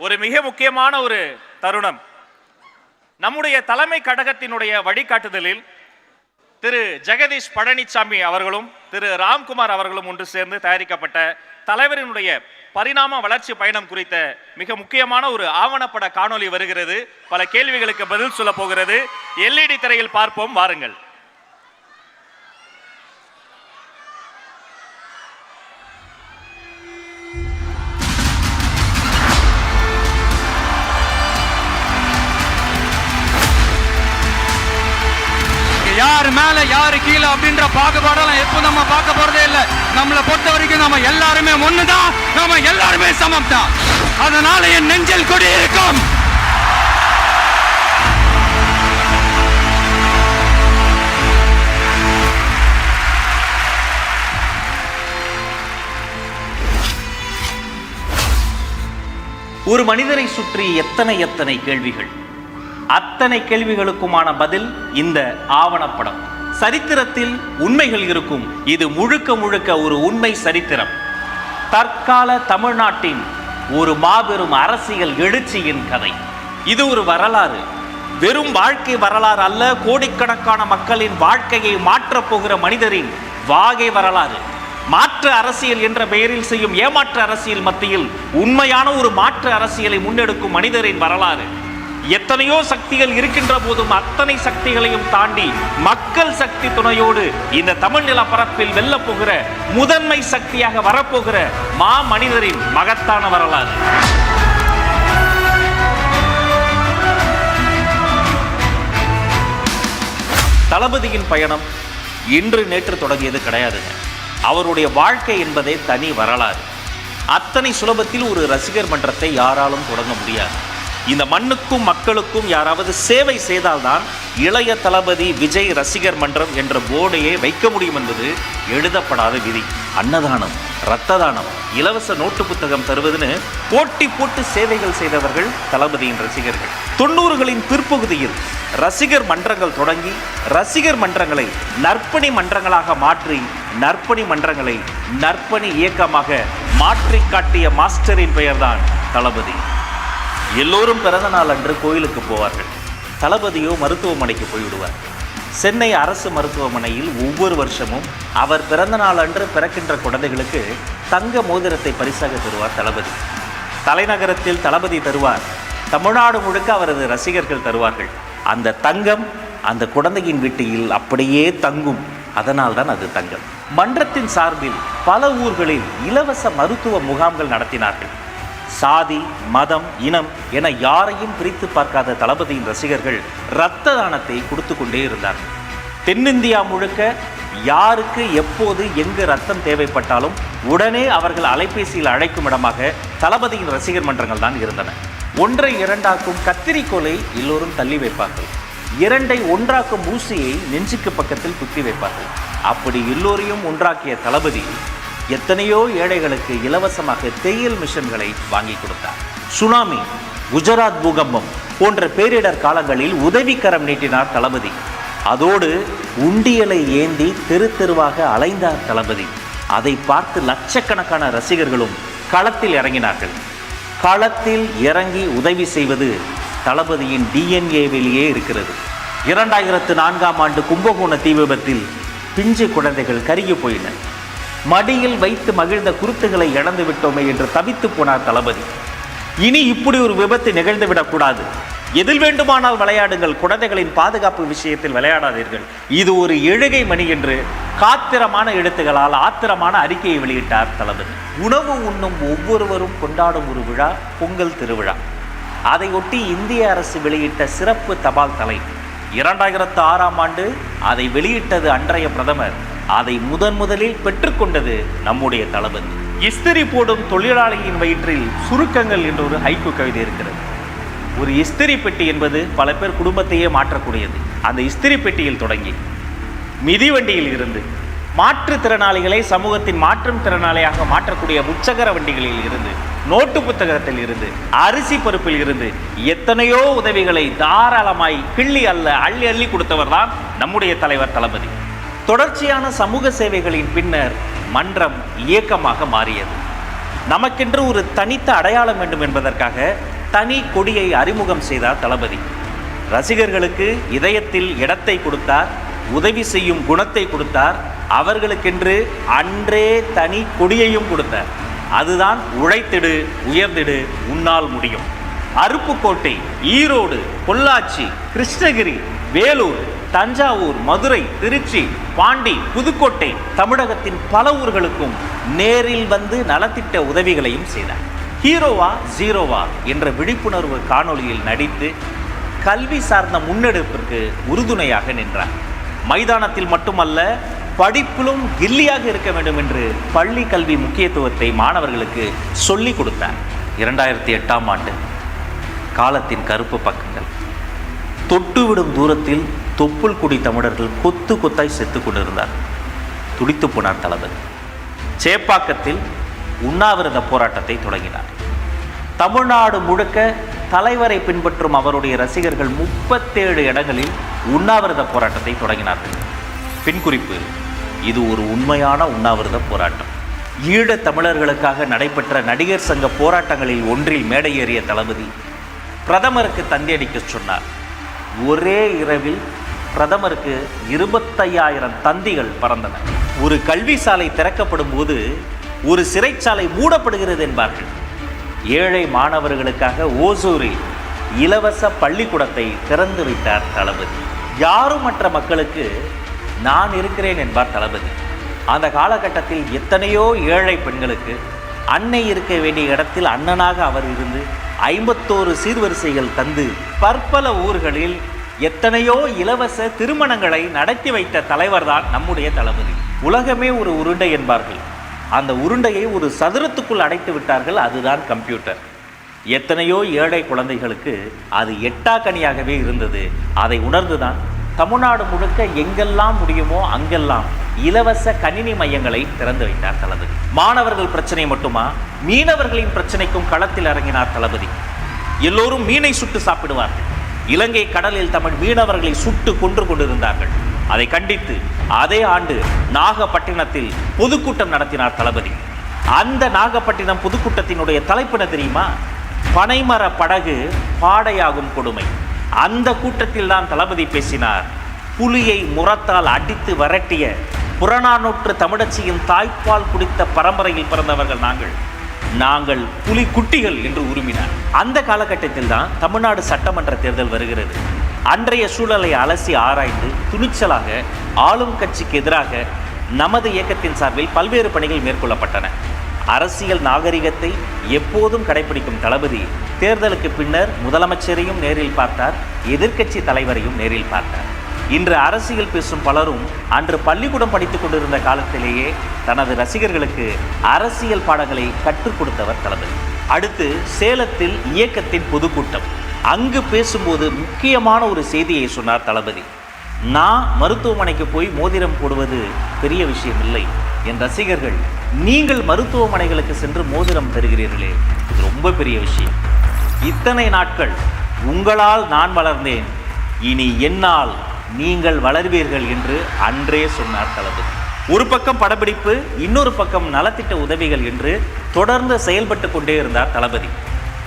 ஒரு மிக முக்கியமான ஒரு தருணம். நம்முடைய தலைமை கழகத்தினுடைய வழிகாட்டுதலில் திரு ஜெகதீஷ் பழனிசாமி அவர்களும் திரு ராம்குமார் அவர்களும் ஒன்று சேர்ந்து தயாரிக்கப்பட்ட தலைவரினுடைய பரிணாம வளர்ச்சி பயணம் குறித்த மிக முக்கியமான ஒரு ஆவணப்பட காணொளி வருகிறது. பல கேள்விகளுக்கு பதில் சொல்ல போகிறது. LED திரையில் பார்ப்போம், வாருங்கள். யாரு மேல யாரு கீழே அப்படின்ற பாகுபாடெல்லாம் எப்போ நம்ம பார்க்க போறதே இல்லை. நம்மளை பொறுத்த வரைக்கும் நம்ம எல்லாருமே ஒண்ணுதான், நம்ம எல்லாருமே சமம் தான். அதனால என் நெஞ்சில் கொடி இருக்கும். ஒரு மனிதரை சுற்றி எத்தனை கேள்விகள், அத்தனை கேள்விகளுக்குமான பதில் இந்த ஆவணப்படம். சரித்திரத்தில் உண்மைகள் இருக்கும். இது முழுக்க ஒரு உண்மை சரித்திரம். தற்கால தமிழ்நாட்டின் ஒரு மாபெரும் அரசியல் எழுச்சியின் கதை. இது ஒரு வரலாறு, வெறும் வாழ்க்கை வரலாறு அல்ல. கோடிக்கணக்கான மக்களின் வாழ்க்கையை மாற்றப் போகிற மனிதரின் வாகை வரலாறு. மாற்று அரசியல் என்ற பெயரில் செய்யும் ஏமாற்று அரசியல் மத்தியில் உண்மையான ஒரு மாற்று அரசியலை முன்னெடுக்கும் மனிதரின் வரலாறு. எத்தனையோ சக்திகள் இருக்கின்ற போதும் அத்தனை சக்திகளையும் தாண்டி மக்கள் சக்தி துணையோடு இந்த தமிழ் நிலப்பரப்பில் வெல்லப் போகிற முதன்மை சக்தியாக வரப்போகிற மா மனிதரின் மகத்தான வரலாறு. தளபதியின் பயணம் இன்று நேற்று தொடங்கியது கிடையாதுங்க. அவருடைய வாழ்க்கை என்பதே தனி வரலாறு. அத்தனை சுலபத்தில் ஒரு ரசிகர் மன்றத்தை யாராலும் தொடங்க முடியாது. இந்த மண்ணுக்கும் மக்களுக்கும் யாராவது சேவை செய்தால்தான் இளைய தளபதி விஜய் ரசிகர் மன்றம் என்ற போர்டையே வைக்க முடியும் என்பது எழுதப்படாத விதி. அன்னதானம், இரத்த தானம், இலவச நோட்டு புத்தகம் தருவதுன்னு போட்டி போட்டு சேவைகள் செய்தவர்கள் தளபதியின் ரசிகர்கள். 90களின் பிற்பகுதியில் ரசிகர் மன்றங்கள் தொடங்கி ரசிகர் மன்றங்களை நற்பணி மன்றங்களாக மாற்றி நற்பணி மன்றங்களை நற்பணி இயக்கமாக மாற்றி காட்டிய மாஸ்டரின் பெயர்தான் தளபதி. எல்லோரும் பிறந்த நாள் அன்று கோயிலுக்கு போவார்கள். தளபதியோ மருத்துவமனைக்கு போய்விடுவார். சென்னை அரசு மருத்துவமனையில் ஒவ்வொரு வருஷமும் அவர் பிறந்த நாள் அன்று பிறக்கின்ற குழந்தைகளுக்கு தங்க மோதிரத்தை பரிசாக தருவார் தளபதி. தலைநகரத்தில் தளபதி தருவார், தமிழ்நாடு முழுக்க அவரது ரசிகர்கள் தருவார்கள். அந்த தங்கம் அந்த குழந்தையின் வீட்டில் அப்படியே தங்கும். அதனால்தான் அது தங்கம். மன்றத்தின் சார்பில் பல ஊர்களில் இலவச மருத்துவ முகாம்கள் நடத்தினார்கள். சாதி, மதம், இனம் என யாரையும் பிரித்து பார்க்காத தளபதியின் ரசிகர்கள் இரத்த தானத்தை கொடுத்து கொண்டே இருந்தார்கள். தென்னிந்தியா முழுக்க யாருக்கு எப்போது எங்கு ரத்தம் தேவைப்பட்டாலும் உடனே அவர்கள் அலைபேசியில் அழைக்கும் இடமாக தளபதியின் ரசிகர் மன்றங்கள் தான் இருந்தன. ஒன்றை இரண்டாக்கும் கத்திரிக்கோலை எல்லோரும் தள்ளி வைப்பார்கள். இரண்டை ஒன்றாக்கும் ஊசியை நெஞ்சுக்கு பக்கத்தில் குத்தி வைப்பார்கள். அப்படி எல்லோரையும் ஒன்றாக்கிய தளபதி எத்தனையோ ஏழைகளுக்கு இலவசமாக தையல் மிஷன்களை வாங்கி கொடுத்தார். சுனாமி, குஜராத் பூகம்பம் போன்ற பேரிடர் காலங்களில் உதவிக்கரம் நீட்டினார் தளபதி. அதோடு உண்டியலை ஏந்தி தெரு தெருவாக அலைந்தார் தளபதி. அதை பார்த்து லட்சக்கணக்கான ரசிகர்களும் களத்தில் இறங்கினார்கள். களத்தில் இறங்கி உதவி செய்வது தளபதியின் DNAவிலேயே இருக்கிறது. 2004ஆம் ஆண்டு கும்பகோண தீ விபத்தில் பிஞ்சு குழந்தைகள் கருகி போயின. மடியில் வைத்து மகிழ்ந்த குருத்துகளை இழந்து விட்டோமே என்று தவித்து போனார் தளபதி. இனி இப்படி ஒரு விபத்து நிகழ்ந்து விடக்கூடாது. எதில் வேண்டுமானால் விளையாடுங்கள், குழந்தைகளின் பாதுகாப்பு விஷயத்தில் விளையாடாதீர்கள். இது ஒரு எழுகை மணி என்று காத்திரமான எழுத்துகளால் ஆத்திரமான அறிக்கையை வெளியிட்டார் தளபதி. உணவு உண்ணும் ஒவ்வொருவரும் கொண்டாடும் ஒரு விழா பொங்கல் திருவிழா. அதையொட்டி இந்திய அரசு வெளியிட்ட சிறப்பு தபால் தலை. 2006ஆம் ஆண்டு அதை வெளியிட்டது அன்றைய பிரதமர். அதை முதலில் பெற்றுக்கொண்டது நம்முடைய தளபதி. இஸ்திரி போடும் தொழிலாளியின் வயிற்றில் சுருக்கங்கள் என்ற ஒரு ஹைக்கூ கவிதை இருக்கிறது. ஒரு இஸ்திரி பெட்டி என்பது பல பேர் குடும்பத்தையே மாற்றக்கூடியது. அந்த இஸ்திரி பெட்டியில் தொடங்கி மிதிவண்டியில் இருந்து மாற்றுத்திறனாளிகளை சமூகத்தின் மாற்றும் திறனாளியாக மாற்றக்கூடிய முச்சக்கர வண்டிகளில் இருந்து நோட்டு புத்தகத்தில் இருந்து அரிசி பருப்பில் இருந்து எத்தனையோ உதவிகளை தாராளமாய் கிள்ளி அள்ளி கொடுத்தவர் தான் நம்முடைய தலைவர் தளபதி. தொடர்ச்சியான சமூக சேவைகளின் பின்னர் மன்றம் இயக்கமாக மாறியது. நமக்கென்று ஒரு தனித்த அடையாளம் வேண்டும் என்பதற்காக தனி கொடியை அறிமுகம் செய்தார் தளபதி. ரசிகர்களுக்கு இதயத்தில் இடத்தை கொடுத்தார், உதவி செய்யும் குணத்தை கொடுத்தார், அவர்களுக்கென்று அன்றே தனி கொடியையும் கொடுத்தார். அதுதான் உழைத்திடு உயர்ந்திடு உன்னால் முடியும். அருப்புக்கோட்டை, ஈரோடு, பொள்ளாச்சி, கிருஷ்ணகிரி, வேலூர், தஞ்சாவூர், மதுரை, திருச்சி, பாண்டி, புதுக்கோட்டை, தமிழகத்தின் பல ஊர்களுக்கும் நேரில் வந்து நலத்திட்ட உதவிகளையும் செய்தார். ஹீரோவா ஜீரோவா என்ற விழிப்புணர்வு காணொளியில் நடித்து கல்வி சார்ந்த முன்னெடுப்பிற்கு உறுதுணையாக நின்றார். மைதானத்தில் மட்டுமல்ல, படிப்பிலும் கில்லியாக இருக்க வேண்டும் என்று பள்ளி கல்வி முக்கியத்துவத்தை மாணவர்களுக்கு சொல்லிக் கொடுத்தார். 2008ஆம் ஆண்டு காலத்தின் கருப்பு பக்கங்கள். தொட்டுவிடும் தூரத்தில் தொப்புள் குடி தமிழர்கள் கொத்து கொத்தாய் செத்து கொண்டிருந்தார். துடித்து போனார் தளபதி. சேப்பாக்கத்தில் உண்ணாவிரத போராட்டத்தை தொடங்கினார். தமிழ்நாடு முழுக்க தலைவரை பின்பற்றும் அவருடைய ரசிகர்கள் 37 இடங்களில் உண்ணாவிரத போராட்டத்தை தொடங்கினார்கள். பின்குறிப்பு: இது ஒரு உண்மையான உண்ணாவிரத போராட்டம். ஈழத் தமிழர்களுக்காக நடைபெற்ற நடிகர் சங்க போராட்டங்களில் ஒன்றில் மேடையேறிய தளபதி பிரதமருக்கு தந்தியடிக்க சொன்னார். ஒரே இரவில் பிரதமருக்கு 25,000 தந்திகள் பறந்தன. ஒரு கல்வி சாலை திறக்கப்படும் போது ஒரு சிறைச்சாலை மூடப்படுகிறது என்பார்கள். ஏழை மாணவர்களுக்காக ஓசூரில் இலவச பள்ளிக்கூடத்தை திறந்து வைத்தார் தளபதி. யாரும் மற்ற மக்களுக்கு நான் இருக்கிறேன் என்பார் தளபதி. அந்த காலகட்டத்தில் எத்தனையோ ஏழை பெண்களுக்கு அன்னை இருக்க வேண்டிய இடத்தில் அண்ணனாக அவர் இருந்து 51 சீர்வரிசைகள் தந்து பற்பல ஊர்களில் எத்தனையோ இலவச திருமணங்களை நடத்தி வைத்த தலைவர்தான் நம்முடைய தளபதி. உலகமே ஒரு உருண்டை என்பார்கள். அந்த உருண்டையை ஒரு சதுரத்துக்குள் அடைத்து விட்டார்கள். அதுதான் கம்ப்யூட்டர். எத்தனையோ ஏழை குழந்தைகளுக்கு அது எட்டாக்கனியாகவே இருந்தது. அதை உணர்ந்துதான் தமிழ்நாடு முழுக்க எங்கெல்லாம் முடியுமோ அங்கெல்லாம் இலவச கணினி மையங்களை திறந்து வைத்தார் தளபதி. மாணவர்கள் பிரச்சனை மட்டுமா, மீனவர்களின் பிரச்சனைக்கும் களத்தில் இறங்கினார் தளபதி. எல்லோரும் மீனை சுட்டு சாப்பிடுவார்கள். இலங்கை கடலில் தமிழ் மீனவர்களை சுட்டு கொன்று கொண்டிருந்தார்கள். அதை கண்டித்து அதே ஆண்டு நாகப்பட்டினத்தில் பொதுக்கூட்டம் நடத்தினார் தளபதி. அந்த நாகப்பட்டினம் பொதுக்கூட்டத்தினுடைய தலைப்பின தெரியுமா? பனைமர படகு பாடையாகும் கொடுமை. அந்த கூட்டத்தில் தான் தளபதி பேசினார். புலியை முரத்தால் அடித்து விரட்டிய புறநானூற்று தமிழச்சியின் தாய்ப்பால் குடித்த பரம்பரையில் பிறந்தவர்கள் நாங்கள் புலி குட்டிகள் என்று உருமினார். அந்த காலகட்டத்தில் தான் தமிழ்நாடு சட்டமன்ற தேர்தல் வருகிறது. அன்றைய சூழலை அலசி ஆராய்ந்து துணிச்சலாக ஆளும் கட்சிக்கு எதிராக நமது இயக்கத்தின் சார்பில் பல்வேறு பணிகள் மேற்கொள்ளப்பட்டன. அரசியல் நாகரிகத்தை எப்போதும் கடைபிடிக்கும் தளபதி தேர்தலுக்கு பின்னர் முதலமைச்சரையும் நேரில் பார்த்தார், எதிர்க்கட்சி தலைவரையும் நேரில் பார்த்தார். இன்று அரசியல் பேசும் பலரும் அன்று பள்ளிக்கூடம் படித்துக் கொண்டிருந்த காலத்திலேயே தனது ரசிகர்களுக்கு அரசியல் பாடங்களை கற்றுக் கொடுத்தவர் தளபதி. அடுத்து சேலத்தில் இயக்கத்தின் பொதுக்கூட்டம். அங்கு பேசும்போது முக்கியமான ஒரு செய்தியை சொன்னார் தளபதி. நான் மருத்துவமனைக்கு போய் மோதிரம் போடுவது பெரிய விஷயம் இல்லை. என் ரசிகர்கள், நீங்கள் மருத்துவமனைகளுக்கு சென்று மோதிரம் பெறுகிறீர்களே, இது ரொம்ப பெரிய விஷயம். இத்தனை நாட்கள் உங்களால் நான் வளர்ந்தேன், இனி என்னால் நீங்கள் வளர்வீர்கள் என்று அன்றே சொன்னார் தளபதி. ஒரு பக்கம் படப்பிடிப்பு, இன்னொரு பக்கம் நலத்திட்ட உதவிகள் என்று தொடர்ந்து செயல்பட்டு கொண்டே இருந்தார் தளபதி.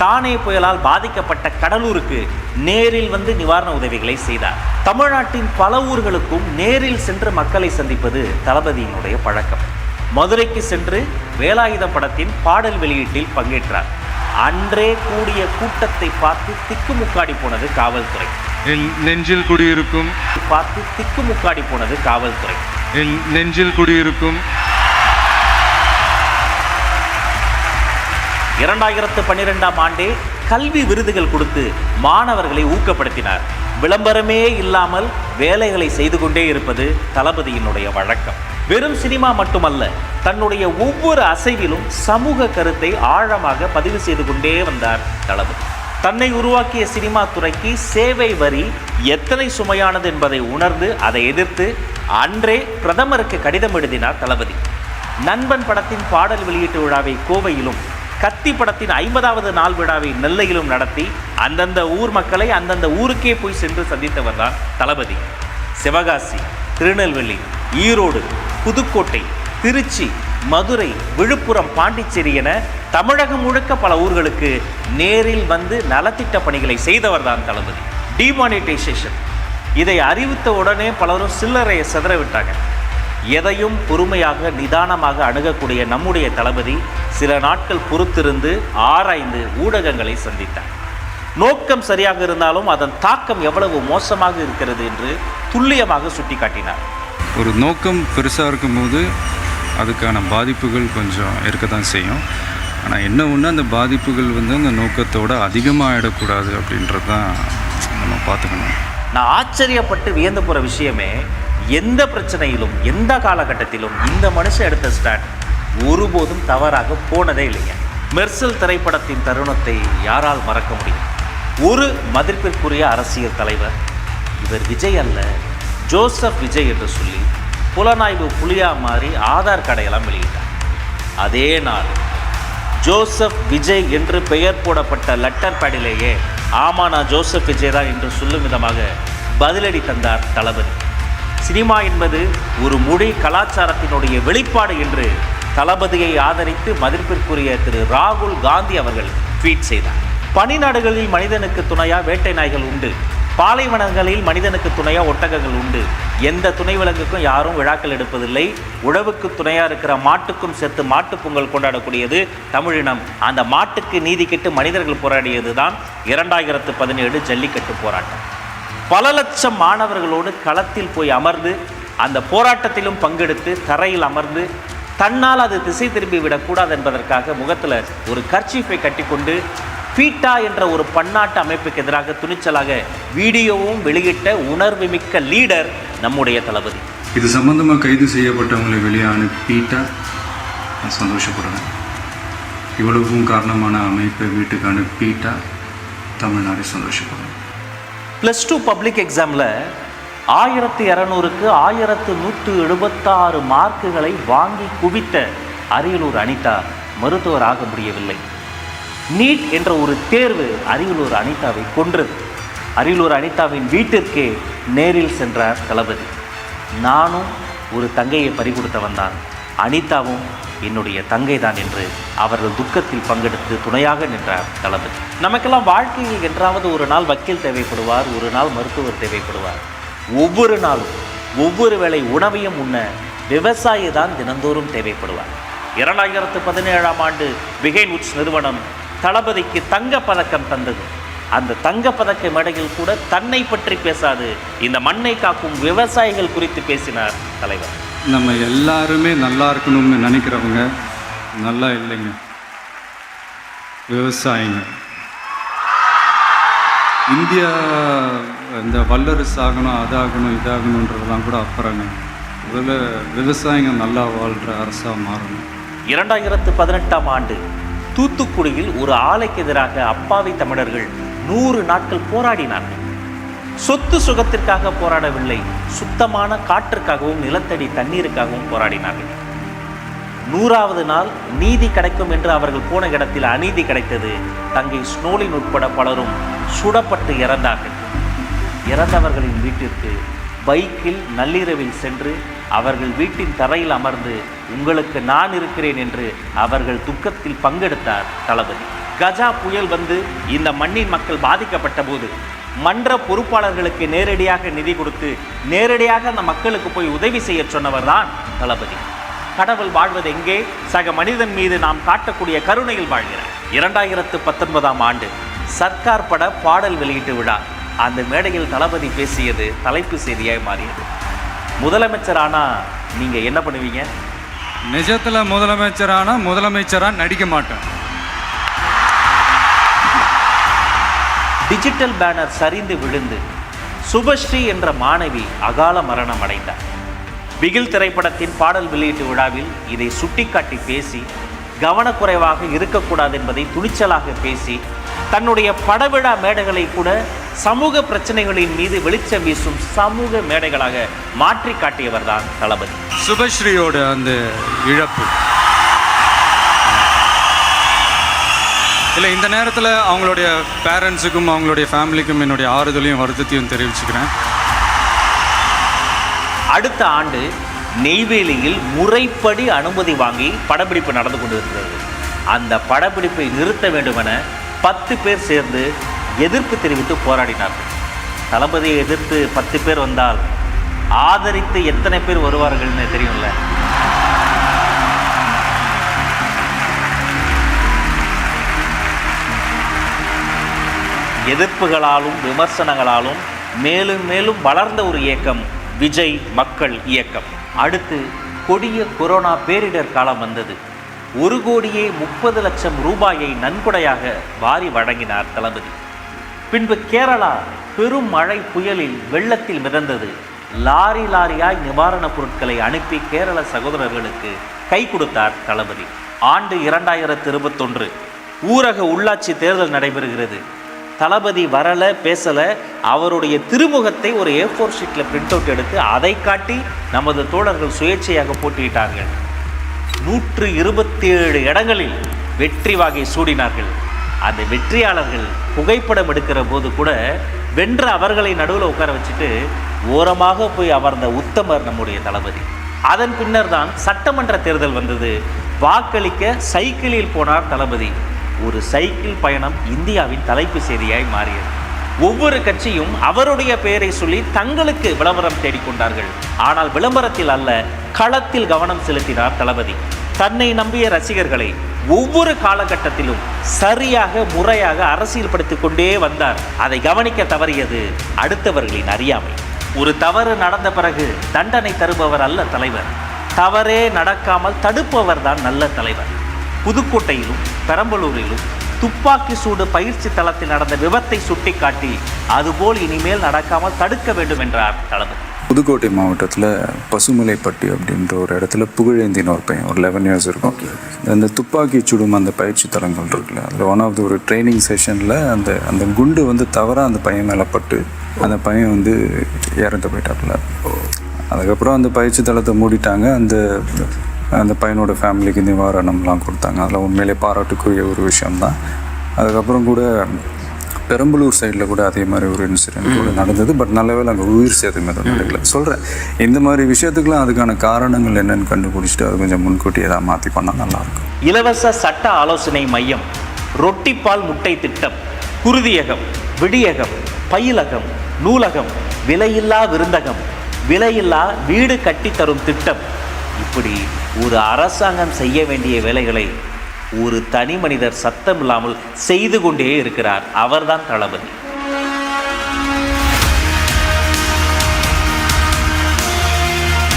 தானே புயலால் பாதிக்கப்பட்ட கடலூருக்கு நேரில் வந்து நிவாரண உதவிகளை செய்தார். தமிழ்நாட்டின் பல ஊர்களுக்கும் நேரில் சென்று மக்களை சந்திப்பது தளபதியினுடைய பழக்கம். மதுரைக்கு சென்று வேலாயுதம் படத்தின் பாடல் வெளியீட்டில் பங்கேற்றார். அன்றே கூடிய கூட்டத்தை பார்த்து திக்குமுக்காடி போனது காவல்துறை. நெஞ்சில் குடியிருக்கும் பார்த்து திக்குமுக்காடி போனது காவல்துறை. நெஞ்சில் குடியிருக்கும் 2012ஆம் ஆண்டே கல்வி விருதுகள் கொடுத்து மாணவர்களை ஊக்கப்படுத்தினார். விளம்பரமே இல்லாமல் வேலைகளை செய்து கொண்டே இருப்பது தளபதியினுடைய வழக்கம். வெறும் சினிமா மட்டுமல்ல, தன்னுடைய ஒவ்வொரு அசைவிலும் சமூக கருத்தை ஆழமாக பதிவு செய்து கொண்டே வந்தார் தளபதி. தன்னை உருவாக்கிய சினிமா துறைக்கு சேவை வரி எத்தனை சுமையானது என்பதை உணர்ந்து அதை எதிர்த்து அன்றே பிரதமருக்கு கடிதம் எழுதினார் தளபதி. நண்பன் படத்தின் பாடல் வெளியீட்டு விழாவை கோவையிலும், கத்தி படத்தின் 50வது நாள் விழாவை நெல்லையிலும் நடத்தி அந்தந்த ஊர் மக்களை அந்தந்த ஊருக்கே போய் சென்று சந்தித்தவர் தான் தளபதி. சிவகாசி, திருநெல்வேலி, ஈரோடு, புதுக்கோட்டை, திருச்சி, மதுரை, விழுப்புரம், பாண்டிச்சேரி என தமிழகம் முழுக்க பல ஊர்களுக்கு நேரில் வந்து நலத்திட்ட பணிகளை செய்தவர் தான் தளபதி. டிமானிட்டைசேஷன் இதை அறிவித்த உடனே பலரும் சில்லறையை சிதற விட்டாங்க. எதையும் பொறுமையாக நிதானமாக அணுகக்கூடிய நம்முடைய தளபதி சில நாட்கள் பொறுத்திருந்து ஆராய்ந்து ஊடகங்களை சந்தித்தார். நோக்கம் சரியாக இருந்தாலும் அதன் தாக்கம் எவ்வளவு மோசமாக இருக்கிறது என்று துல்லியமாக சுட்டிக்காட்டினார். ஒரு நோக்கம் பெருசாக இருக்கும்போது அதுக்கான பாதிப்புகள் கொஞ்சம் இருக்க தான் செய்யும். ஆனால் என்ன ஒன்று, அந்த பாதிப்புகள் வந்து அந்த நோக்கத்தோடு அதிகமாக ஆகிடக்கூடாது அப்படின்றது தான் நம்ம பார்த்துக்கணும். நான் ஆச்சரியப்பட்டு வியந்து போகிற விஷயமே, எந்த பிரச்சனையிலும் எந்த காலகட்டத்திலும் இந்த மனுஷன் எடுத்த ஸ்டாண்ட் ஒருபோதும் தவறாக போனதே இல்லைங்க. மெர்சல் திரைப்படத்தின் தருணத்தை யாரால் மறக்க முடியும்? ஒரு மதிப்பிற்குரிய அரசியல் தலைவர், இவர் விஜய் அல்ல ஜோசப் விஜய் என்று சொல்லி புலனாய்வு புலியா மாறி ஆதார் கடையெல்லாம் வெளியிட்டார். அதே நாள் ஜோசப் விஜய் என்று பெயர் போடப்பட்ட லெட்டர் பேடிலேயே ஆமா நான் ஜோசப் விஜய் தான் என்று சொல்லும் விதமாக பதிலடி தந்தார் தளபதி. சினிமா என்பது ஒரு மொழி கலாச்சாரத்தினுடைய வெளிப்பாடு என்று தளபதியை ஆதரித்து மதிப்பிற்குரிய திரு ராகுல் காந்தி அவர்கள் ட்வீட் செய்தார். பனிநாடுகளில் மனிதனுக்கு துணையா வேட்டை நாய்கள் உண்டு, பாலைவனங்களில் மனிதனுக்கு துணையா ஒட்டகங்கள் உண்டு. எந்த துணை விலங்குக்கும் யாரும் விழாக்கள் எடுப்பதில்லை. உழவுக்கு துணையா இருக்கிற மாட்டுக்கும் சேர்த்து மாட்டுப் பொங்கல் கொண்டாடக்கூடியது தமிழினம். அந்த மாட்டுக்கு நீதி கேட்டு மனிதர்கள் போராடியது தான் 2017 ஜல்லிக்கட்டு போராட்டம். பல லட்சம் மாணவர்களோடு களத்தில் போய் அமர்ந்து அந்த போராட்டத்திலும் பங்கெடுத்து தரையில் அமர்ந்து தன்னால் அது திசை திரும்பி விடக்கூடாது என்பதற்காக முகத்தில் ஒரு கர்ச்சீஃபை கட்டிக்கொண்டு பீட்டா என்ற ஒரு பன்னாட்டு அமைப்புக்கு எதிராக துணிச்சலாக வீடியோவும் வெளியிட்ட உணர்வுமிக்க லீடர் நம்முடைய தளபதி. இது சம்பந்தமாக கைது செய்யப்பட்டவங்களை வெளியே அனுப்பிட்டா நான் சந்தோஷப்படுறேன். இவ்வளவுக்கும் காரணமான அமைப்பை வீட்டுக்கு அனுப்பிட்டா தமிழ்நாடு சந்தோஷப்படுறேன். +2 பப்ளிக் எக்ஸாமில் 1200க்கு 1176 மார்க்குகளை வாங்கி குவித்த அரியலூர் அனிதா மருத்துவர் ஆக முடியவில்லை. நீட் என்ற ஒரு தேர்வு அரியலூர் அனிதாவை கொன்றது. அரியலூர் அனிதாவின் வீட்டிற்கே நேரில் சென்றார் தளபதி. நானும் ஒரு தங்கையை பறிகொடுத்தவன் தான், அனிதாவும் என்னுடைய தங்கை தான் என்று அவர்கள் துக்கத்தில் பங்கெடுத்து துணையாக நின்றார் தளபதி. நமக்கெல்லாம் வாழ்க்கையில் என்றாவது ஒரு நாள் வக்கீல் தேவைப்படுவார், ஒரு நாள் மருத்துவர் தேவைப்படுவார். ஒவ்வொரு நாளும் ஒவ்வொரு வேளை உணவையும் உண்ண விவசாயி தான் தினந்தோறும் தேவைப்படுவார். 2017ஆம் ஆண்டு பிகைன் உட்ஸ் நிறுவனம் தளபதிக்கு தங்கப்பதக்கம் தந்தது. அந்த தங்கப்பதக்க மேடையில் கூட தன்னை பற்றி பேசாது இந்த மண்ணை காக்கும் விவசாயிகள் குறித்து பேசினார் தலைவர். நம்ம எல்லாருமே நல்லா இருக்கணும்னு நினைக்கிறவங்க நல்லா இல்லைங்க. விவசாயிங்க இந்தியா இந்த வல்லரசு ஆகணும், அதாகணும், இதாகணுன்றதெல்லாம் கூட அப்புறங்க. முதல்ல விவசாயிங்க நல்லா வாழ்கிற அரசாக மாறணும். 2018ஆம் ஆண்டு தூத்துக்குடியில் ஒரு ஆலைக்கு எதிராக அப்பாவி தமிழர்கள் 100 நாட்கள் போராடினார்கள். சொத்து சுகத்திற்காக போராடவில்லை, சுத்தமான காற்றுக்காகவும் நிலத்தடி தண்ணீருக்காகவும் போராடினார்கள். 100வது நாள் நீதி கிடைக்கும் என்று அவர்கள் போன இடத்தில் அநீதி கிடைத்தது. தங்கை ஸ்னோலின் உட்பட பலரும் சுடப்பட்டு இறந்தார்கள். இறந்தவர்களின் வீட்டிற்கு பைக்கில் நள்ளிரவில் சென்று அவர்கள் வீட்டின் தரையில் அமர்ந்து உங்களுக்கு நான் இருக்கிறேன் என்று அவர்கள் துக்கத்தில் பங்கெடுத்தார் தளபதி. கஜா புயல் வந்து இந்த மண்ணின் மக்கள் பாதிக்கப்பட்ட போது மன்ற பொறுப்பாளர்களுக்கு நேரடியாக நிதி கொடுத்து நேரடியாக அந்த மக்களுக்கு போய் உதவி செய்ய சொன்னவர் தான் தளபதி. கடவுள் வாழ்வது எங்கே? சக மனிதன் மீது நாம் காட்டக்கூடிய கருணையில் வாழ்கிறார். 2019ஆம் ஆண்டு சர்க்கார் பட பாடல் வெளியீட்டு விழா. அந்த மேடையில் தளபதி பேசியது தலைப்பு செய்தியாய் மாறியது. முதலமைச்சரானா நீங்க என்ன பண்ணுவீங்க? நிஜத்தில் முதலமைச்சராக நடிக்க மாட்டேன். டிஜிட்டல் பேனர் சரிந்து விழுந்து சுபஸ்ரீ என்ற மாணவி அகால மரணம் அடைந்தார். பிகில் திரைப்படத்தின் பாடல் வெளியீட்டு விழாவில் இதை சுட்டிக்காட்டி பேசி கவனக்குறைவாக இருக்கக்கூடாது என்பதை துணிச்சலாக பேசி தன்னுடைய படவிழா மேடைகளை கூட சமூக பிரச்சனைகளின் மீது வெளிச்சம் வீசும் சமூக மேடைகளாக மாற்றி காட்டியவர் தான் தளபதி. சுபஸ்ரீயோட அந்த இழப்பு இல்லை, இந்த நேரத்தில் அவங்களுடைய பேரண்ட்ஸுக்கும் அவங்களுடைய ஃபேமிலிக்கும் என்னுடைய ஆறுதலையும் வருத்தத்தையும் தெரிவிச்சுக்கிறேன். அடுத்த ஆண்டு நெய்வேலியில் முறைப்படி அனுமதி வாங்கி படப்பிடிப்பு நடந்து கொண்டிருக்கிறது. அந்த படப்பிடிப்பை நிறுத்த வேண்டுமென 10 பேர் சேர்ந்து எதிர்ப்பு தெரிவித்து போராடினார்கள். தளபதியை எதிர்த்து 10 பேர் வந்தால் ஆதரித்து எத்தனை பேர் வருவார்கள்னு தெரியும்ல. எதிர்ப்புகளாலும் விமர்சனங்களாலும் மேலும் மேலும் வளர்ந்த ஒரு இயக்கம் விஜய் மக்கள் இயக்கம். அடுத்து கொடிய கொரோனா பேரிடர் காலம் வந்தது. 1,30,00,000 ரூபாயை நன்கொடையாக வாரி வழங்கினார் தளபதி. பின்பு கேரளா பெரும் மழை புயலில் வெள்ளத்தில் மிதந்தது. லாரி லாரியாய் நிவாரணப் பொருட்களை அனுப்பி கேரள சகோதரர்களுக்கு கை கொடுத்தார் தளபதி. ஆண்டு 2021 ஊரக உள்ளாட்சி தேர்தல் நடைபெறுகிறது. தளபதி வரல பேசல. அவருடைய திருமுகத்தை ஒரு A4 ஷீட்டில் பிரிண்ட் அவுட் எடுத்து அதை காட்டி நமது தோழர்கள் சுயேட்சையாக போட்டியிட்டார்கள். 127 இடங்களில் வெற்றி வாகை சூடினார்கள். அந்த வெற்றியாளர்கள் புகைப்படம் எடுக்கிற போது கூட வென்ற அவர்களை நடுவில் உட்கார வச்சுட்டு ஓரமாக போய் அமர்ந்த உத்தமர் நம்முடைய தளபதி. அதன் பின்னர் தான் சட்டமன்ற தேர்தல் வந்தது. வாக்களிக்க சைக்கிளில் போனார் தளபதி. ஒரு சைக்கிள் பயணம் இந்தியாவின் தலைப்பு செய்தியாய் மாறியது. ஒவ்வொரு கட்சியும் அவருடைய பெயரை சொல்லி தங்களுக்கு விளம்பரம் தேடிக்கொண்டார்கள். ஆனால் விளம்பரத்தில் அல்ல, களத்தில் கவனம் செலுத்தினார் தளபதி. தன்னை நம்பிய ரசிகர்களை ஒவ்வொரு காலகட்டத்திலும் சரியாக முறையாக அரசியல்படுத்திக் கொண்டே வந்தார். அதை கவனிக்க தவறியது அடுத்தவர்களின் அறியாமை. ஒரு தவறு நடந்த பிறகு தண்டனை தருபவர் அல்ல தலைவர். தவறே நடக்காமல் தடுப்பவர் தான் நல்ல தலைவர். புதுக்கோட்டையிலும் பெரம்பலூரிலும் துப்பாக்கி சூடு பயிற்சி தளத்தில் நடந்த விபத்தை சுட்டிக்காட்டி அதுபோல் இனிமேல் நடக்காமல் தடுக்க வேண்டும் என்றார் தளபதி. புதுக்கோட்டை மாவட்டத்தில் பசுமலைப்பட்டி அப்படின்ற ஒரு இடத்துல புகழேந்தின ஒரு பையன், ஒரு 11 இயர்ஸ் இருக்கும். அந்த துப்பாக்கி சுடும் அந்த பயிற்சி தளங்கள் இருக்குல்ல, அதில் ஒன் ஆஃப் த ஒரு ட்ரைனிங் செஷனில் அந்த குண்டு வந்து தவறாக அந்த பையன் மேலே பட்டு அந்த பையன் வந்து இறந்து போயிட்டாப்புல. அதுக்கப்புறம் அந்த பயிற்சி தளத்தை மூடிட்டாங்க. அந்த பையனோட ஃபேமிலிக்கு நிவாரணம்லாம் கொடுத்தாங்க. அதில் உண்மையிலே பாராட்டுக்குரிய ஒரு விஷயம்தான். அதுக்கப்புறம் கூட பெரம்பலூர் சைடில் கூட அதே மாதிரி ஒரு இன்சிடென்ட் கூட நடந்தது. பட் நல்லவேளை அங்கே உயிர் சேதம் எதுவும் நடக்கல. சொல்கிறேன், இந்த மாதிரி விஷயத்துக்குலாம் அதுக்கான காரணங்கள் என்னென்னு கண்டுபிடிச்சிட்டு அது கொஞ்சம் முன்கூட்டியே தான் மாற்றி பண்ணால் நல்லாயிருக்கும். இலவச சட்ட ஆலோசனை மையம், ரொட்டிப்பால் முட்டை திட்டம், குருதியகம், விடியகம், பயிலகம், நூலகம், விலையில்லா விருந்தகம், விலையில்லா வீடு கட்டித்தரும் திட்டம், இப்படி ஒரு அரசாங்கம் செய்ய வேண்டிய வேலைகளை ஒரு தனி மனிதர் சத்தம் இல்லாமல் செய்து கொண்டே இருக்கிறார். அவர்தான் தளபதி.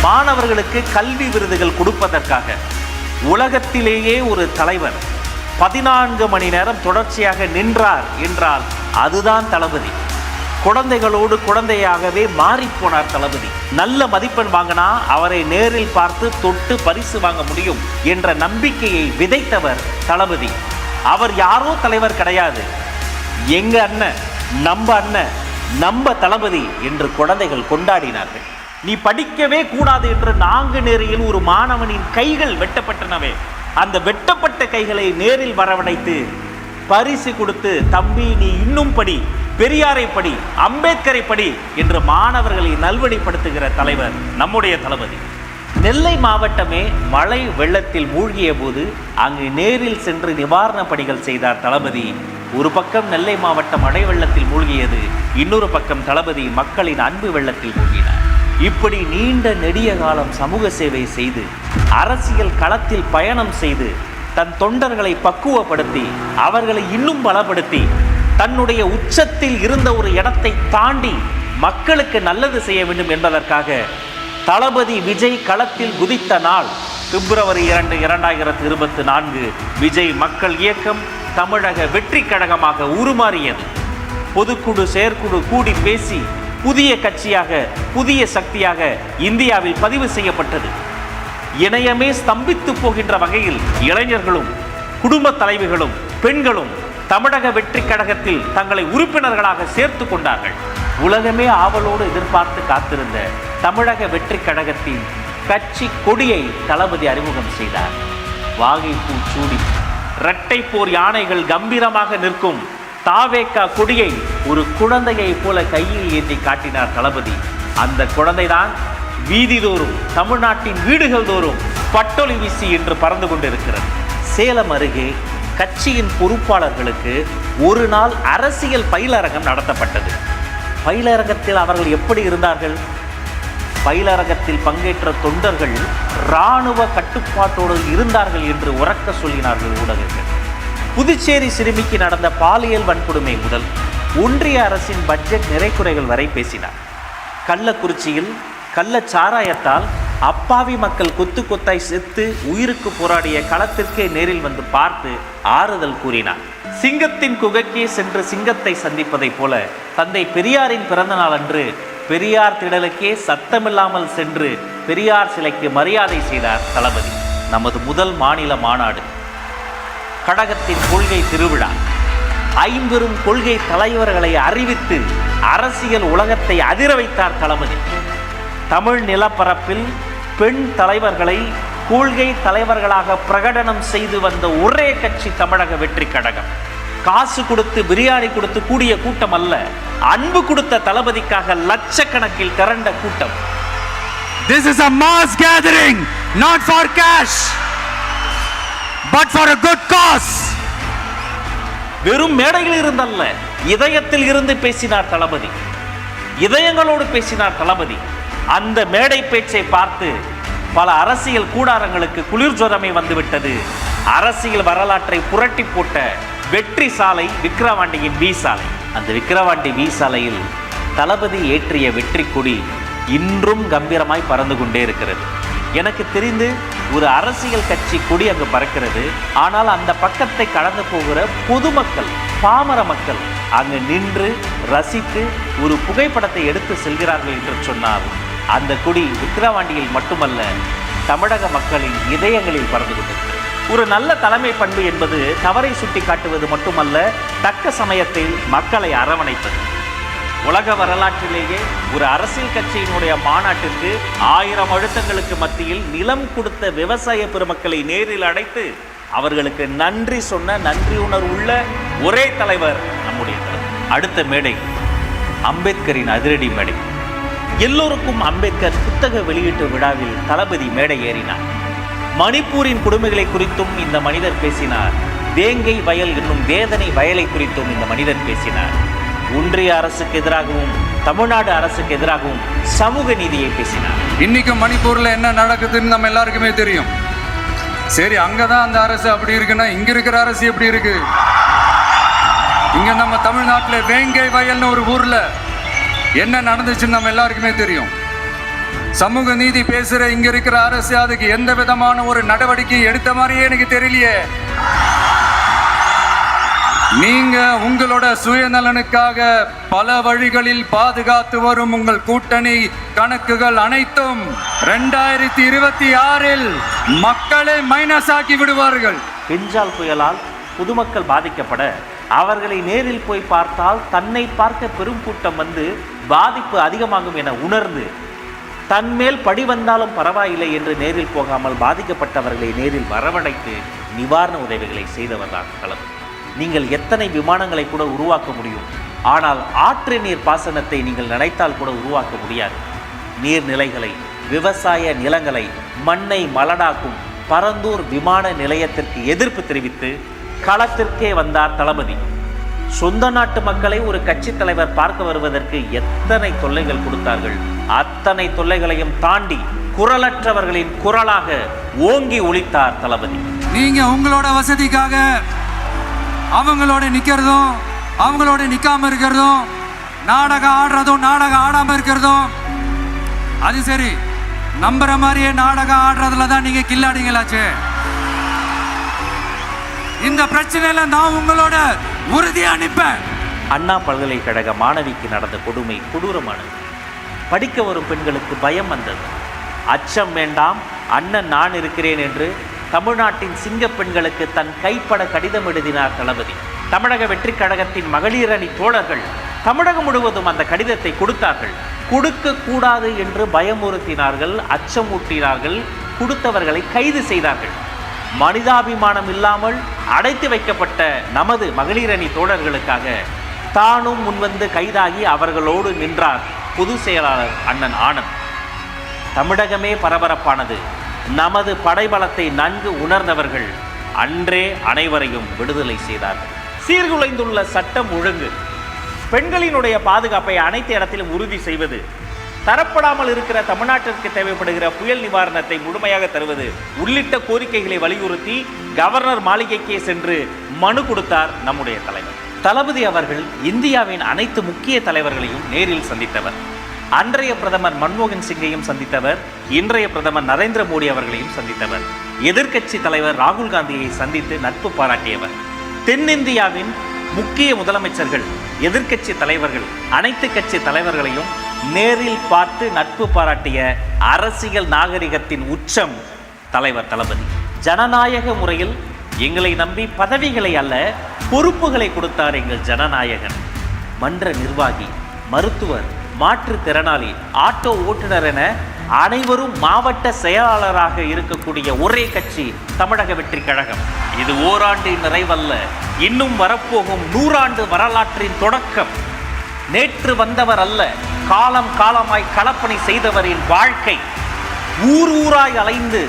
மாணவர்களுக்கு கல்வி விருதுகள் கொடுப்பதற்காக உலகத்திலேயே ஒரு தலைவர் 14 மணி நேரம் தொடர்ச்சியாக நின்றார் என்றால் அதுதான் தளபதி. குழந்தைகளோடு குழந்தையாகவே மாறிப்போனார் தளபதி. நல்ல மதிப்பெண் வாங்கினா அவரை நேரில் பார்த்து தொட்டு பரிசு வாங்க முடியும் என்ற நம்பிக்கையை விதைத்தவர் தளபதி. அவர் யாரோ தலைவர் கிடையாது, எங்க அண்ணன், நம்ம தளபதி என்று குழந்தைகள் கொண்டாடினார்கள். நீ படிக்கவே கூடாது என்று நாங்குநேரியில் ஒரு மாணவனின் கைகள் வெட்டப்பட்டனவே, அந்த வெட்டப்பட்ட கைகளை நேரில் வரவழைத்து பரிசு கொடுத்து, தம்பி நீ இன்னும் படி, பெரியாரை படி, அம்பேத்கரை படி என்று மாணவர்களை நல்வழிப்படுத்துகிற தலைவர் நம்முடைய தளபதி. நெல்லை மாவட்டமே மழை வெள்ளத்தில் மூழ்கிய போது அங்கு நேரில் சென்று நிவாரண பணிகள் செய்தார் தளபதி. ஒரு பக்கம் நெல்லை மாவட்டம் மழை வெள்ளத்தில் மூழ்கியது, இன்னொரு பக்கம் தளபதி மக்களின் அன்பு வெள்ளத்தில் மூழ்கினார். இப்படி நீண்ட நெடிய காலம் சமூக சேவை செய்து அரசியல் களத்தில் பயணம் செய்து தன் தொண்டர்களை பக்குவப்படுத்தி அவர்களை இன்னும் பலப்படுத்தி தன்னுடைய உச்சத்தில் இருந்த ஒரு இடத்தை தாண்டி மக்களுக்கு நல்லது செய்ய வேண்டும் என்பதற்காக தளபதி விஜய் களத்தில் குதித்த நாள் பிப்ரவரி 2, 2024 விஜய் மக்கள் இயக்கம் தமிழக வெற்றி கழகமாக உருமாறியது. பொதுக்குழு செயற்குழு கூடி பேசி புதிய கட்சியாக, புதிய சக்தியாக இந்தியாவில் பதிவு செய்யப்பட்டது. இணையமே ஸ்தம்பித்து போகின்ற வகையில் இளைஞர்களும் குடும்ப தலைவிகளும் பெண்களும் தமிழக வெற்றி கழகத்தில் தங்களை உறுப்பினர்களாக சேர்த்து கொண்டார்கள். உலகமே ஆவலோடு எதிர்பார்த்து காத்திருந்த தமிழக வெற்றி கழகத்தின் கட்சி கொடியை தளபதி அறிமுகம் செய்தார். வாகைப்பூ சூடி இரட்டை போர் யானைகள் கம்பீரமாக நிற்கும் தாவேகா கொடியை ஒரு குழந்தையை போல கையில் ஏந்தி காட்டினார் தளபதி. அந்த குழந்தைதான் வீதிதோறும், தமிழ்நாட்டின் வீடுகள் தோறும் பட்டொலி வீசி இன்று பறந்து கொண்டிருக்கிறது. சேலம் அருகே கட்சியின் பொறுப்பாளர்களுக்கு ஒரு நாள் அரசியல் பயிலரங்கம் நடத்தப்பட்டது. பயிலரங்கத்தில் அவர்கள் எப்படி இருந்தார்கள்? பயிலரங்கத்தில் பங்கேற்ற தொண்டர்கள் இராணுவ கட்டுப்பாட்டோடு இருந்தார்கள் என்று உரக்க சொல்லினார்கள் ஊடகங்கள். புதுச்சேரி சிறுமிக்கு நடந்த பாலியல் வன்கொடுமை முதல் ஒன்றிய அரசின் பட்ஜெட் நிறைக்குறைகள் வரை பேசினார். கள்ளக்குறிச்சியில் கள்ளச்சாராயத்தால் அப்பாவி மக்கள் கொத்து கொத்தாய் செத்து உயிருக்கு போராடிய களத்திற்கே நேரில் வந்து பார்த்து ஆறுதல் கூறினார். சிங்கத்தின் குகைக்கே சென்று சிங்கத்தை சந்திப்பதைப் போல தந்தை பெரியாரின் பிறந்த நாள் அன்று பெரியார் திடலுக்கே சத்தமில்லாமல் சென்று பெரியார் சிலைக்கு மரியாதை செய்தார் தளபதி. நமது முதல் மாநில மாநாடு, கழகத்தின் கொள்கை திருவிழா, 50 கொள்கை தலைவர்களை அறிவித்து அரசியல் உலகத்தை அதிர வைத்தார் தளபதி. தமிழ் நிலப்பரப்பில் பெண் தலைவர்களை கொள்கை தலைவர்களாக பிரகடனம் செய்து வந்த ஒரே கட்சி தமிழக வெற்றி கழகம். காசு கொடுத்து பிரியாணி கொடுத்து கூடிய கூட்டம் அல்ல, அன்பு கொடுத்த தளபதிக்காக லட்சக்கணக்கில் திரண்ட கூட்டம். This is a mass gathering, not for cash, but for a good cause. வெறும் மேடையில் இருந்தல்ல, இதயத்தில் இருந்து பேசினார் தளபதி. இதயங்களோடு பேசினார் தளபதி. அந்த மேடை பேச்சை பார்த்து பல அரசியல் கூடாரங்களுக்கு குளிர் ஜுரமே வந்துவிட்டது. அரசியல் வரலாற்றை புரட்டி போட்ட வெற்றி சாலை விக்கிரவாண்டியின் வி சாலை. அந்த விக்கிரவாண்டி வி சாலையில் தளபதி ஏற்றிய வெற்றி கொடி இன்றும் கம்பீரமாய் பறந்து கொண்டே இருக்கிறது. எனக்கு தெரிந்து ஒரு அரசியல் கட்சி கொடி அங்கு பறக்கிறது. ஆனால் அந்த பக்கத்தை கடந்து போகிற பொதுமக்கள், பாமர மக்கள் அங்கு நின்று ரசித்து ஒரு புகைப்படத்தை எடுத்து செல்கிறார்கள் என்று சொன்னால் அந்த கொடி விக்கிரவாண்டியில் மட்டுமல்ல, தமிழக மக்களின் இதயங்களில் பறந்து கொண்டிருக்கிறது. ஒரு நல்ல தலைமை பண்பு என்பது தவறை சுட்டி காட்டுவது மட்டுமல்ல, தக்க சமயத்தில் மக்களை அரவணைப்பது. உலக வரலாற்றிலேயே ஒரு அரசியல் கட்சியினுடைய மாநாட்டிற்கு 1000 அழுத்தங்களுக்கு மத்தியில் நிலம் கொடுத்த விவசாய பெருமக்களை நேரில் அடைத்து அவர்களுக்கு நன்றி சொன்ன நன்றி உணர்வுள்ள ஒரே தலைவர் நம்முடைய தலைவர். அடுத்த மேடை அம்பேத்கரின் அதிரடி மேடை. எல்லோருக்கும் அம்பேத்கர் புத்தக வெளியீட்டு விழாவில் தளபதி மேடை ஏறினார். மணிப்பூரின் கொடுமைகளை குறித்தும் இந்த மனிதர் பேசினார். வேங்கை வயல் என்னும் வேதனை வயலை குறித்தும் இந்த மனிதர் பேசினார். ஒன்றிய அரசுக்கு எதிராகவும் தமிழ்நாடு அரசுக்கு எதிராகவும் சமூக நீதியை பேசினார். இன்னைக்கு மணிப்பூர்ல என்ன நடக்குதுன்னு நம்ம எல்லாருக்குமே தெரியும். சரி, அங்கதான் அந்த அரசு அப்படி இருக்குன்னா இங்க இருக்கிற அரசு எப்படி இருக்கு? இங்க நம்ம தமிழ்நாட்டில் வேங்கை வயல்னு ஒரு ஊர்ல என்ன நடந்துச்சுன்னு நம்ம எல்லாருக்குமே தெரியும். சமூக நீதி பேசுற இங்க இருக்கிற அரசு அதுக்கு எந்த விதமான ஒரு நடவடிக்கை எடுத்த மாதிரியே எனக்கு தெரியலையே. நீங்க உங்களோட சுயநலனுக்காக பல வழிகளில் பாதுகாத்து வரும் உங்கள் கூட்டணி கணக்குகள் அனைத்தும் 2026 மக்களை மைனஸ் ஆக்கி விடுவார்கள். பெஞ்சால் புயலால் பொதுமக்கள் பாதிக்கப்பட அவர்களை நேரில் போய் பார்த்தால் தன்னை பார்க்க பெரும் கூட்டம் வந்து பாதிப்பு அதிகமாகும் என உணர்ந்து தன்மேல் படி வந்தாலும் பரவாயில்லை என்று நேரில் போகாமல் பாதிக்கப்பட்டவர்களை நேரில் வரவழைத்து நிவாரண உதவிகளை செய்தவர் தான் தளபதி. நீங்கள் எத்தனை விமானங்களை கூட உருவாக்க முடியும், ஆனால் ஆற்று நீர் பாசனத்தை நீங்கள் நினைத்தால் கூட உருவாக்க முடியாது. நீர்நிலைகளை, விவசாய நிலங்களை, மண்ணை மலடாக்கும் பரந்தூர் விமான நிலையத்திற்கு எதிர்ப்பு தெரிவித்து களத்திற்கே வந்தார் தளபதி. சொந்த நாட்டு மக்களை ஒரு கட்சி தலைவர் பார்க்க வருவதற்கு எத்தனை தொல்லைகள் கொடுத்தார்கள். அத்தனை தொல்லைகளையும் தாண்டி குரலற்றவர்களின் குரலாக ஓங்கி ஒலித்தார் தளபதி. நீங்க உங்களோட வசதிக்காக அவங்களோட நிக்கிறதும் அவங்களோட நிக்காம இருக்கிறதும், நாடகம் ஆடுறதும் நாடகம் ஆடாம இருக்கிறதும், அது சரி, நம்புற மாதிரியே நாடகம் ஆடுறதுல தான் நீங்க கில்லாடிங்களாச்சு. இந்த பிரச்சனையில நான் உங்களோட உறுதியா நிற்பேன். அண்ணா பல்கலைக்கழக மாணவிக்கு நடந்த கொடுமை கொடூரமானது. படிக்க வரும் பெண்களுக்கு பயம் வந்தது. அச்சம் வேண்டாம், அண்ணன் நான் இருக்கிறேன் என்று தமிழ்நாட்டின் சிங்க பெண்களுக்கு தன் கைப்பட கடிதம் எழுதினார் தளபதி. தமிழக வெற்றி கழகத்தின் மகளிர் அணி தோழர்கள் தமிழகம் முழுவதும் அந்த கடிதத்தை கொடுத்தார்கள். கொடுக்க கூடாது என்று பயமுறுத்தினார்கள், அச்சமூட்டினார்கள், கொடுத்தவர்களை கைது செய்தார்கள். மனிதாபிமானம் இல்லாமல் அடைத்து வைக்கப்பட்ட நமது மகளிர் அணி தோழர்களுக்காக தானும் முன்வந்து கைதாகி அவர்களோடு நின்றார் பொதுச் செயலாளர் அண்ணன் ஆனந்த். தமிழகமே பரபரப்பானது. நமது படைபலத்தை நன்கு உணர்ந்தவர்கள் அன்றே அனைவரையும் விடுதலை செய்தார்கள். சீர்குலைந்துள்ள சட்டம் ஒழுங்கு, பெண்களினுடைய பாதுகாப்பை அனைத்து இடத்திலும் உறுதி செய்வது, தரப்படாமல் இருக்கிற தமிழ்நாட்டிற்கு தேவைப்படுகிற புயல் நிவாரணத்தை முழுமையாக தருவது உள்ளிட்ட கோரிக்கைகளை வலியுறுத்தி கவர்னர் மாளிகைக்கே சென்று மனு கொடுத்தார் நம்முடைய தலைவர். தளபதி அவர்கள் இந்தியாவின் அனைத்து முக்கிய தலைவர்களையும் நேரில் சந்தித்தவர். அன்றைய பிரதமர் மன்மோகன் சிங்கையும் சந்தித்தவர், இன்றைய பிரதமர் நரேந்திர மோடி அவர்களையும் சந்தித்தவர். எதிர்க்கட்சி தலைவர் ராகுல் காந்தியை சந்தித்து நட்பு பாராட்டியவர். தென்னிந்தியாவின் முக்கிய முதலமைச்சர்கள், எதிர்க்கட்சி தலைவர்கள், அனைத்து கட்சி தலைவர்களையும் நேரில் பார்த்து நட்பு பாராட்டிய அரசியல் நாகரிகத்தின் உச்சம் தலைவர் தளபதி. ஜனநாயக முறையில் எங்களை நம்பி பதவிகளை அல்ல பொறுப்புகளை கொடுத்தார் எங்கள் ஜனநாயகன். மன்ற நிர்வாகி, மருத்துவர், மாற்றுத்திறனாளி, ஆட்டோ ஓட்டுநர் என அனைவரும் மாவட்ட செயலாளராக இருக்கக்கூடிய ஒரே கட்சி தமிழக வெற்றி கழகம். இது ஓராண்டின் நிறைவல்ல, இன்னும் வரப்போகும் 100 ஆண்டு வரலாற்றின் தொடக்கம். நேற்று வந்தவர் அல்ல, காலம் காலமாய் களப்பணி செய்தவரின் வாழ்க்கை. ஊர் ஊராய் அலைந்து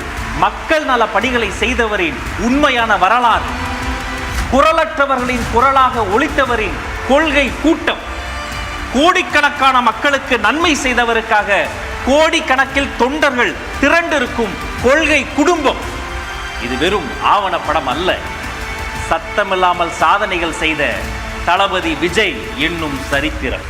மக்கள் நல பணிகளை செய்தவரின் உண்மையான வரலாறு. குரலற்றவர்களின் குரலாக ஒலித்தவரின் கொள்கை கூட்டம். கோடிக்கணக்கான மக்களுக்கு நன்மை செய்தவருக்காக கோடிக்கணக்கில் தொண்டர்கள் திரண்டிருக்கும் கொள்கை குடும்பம். இது வெறும் ஆவணப்படம் அல்ல, சத்தமில்லாமல் சாதனைகள் செய்த தளபதி விஜய் என்னும் சரித்திரம்.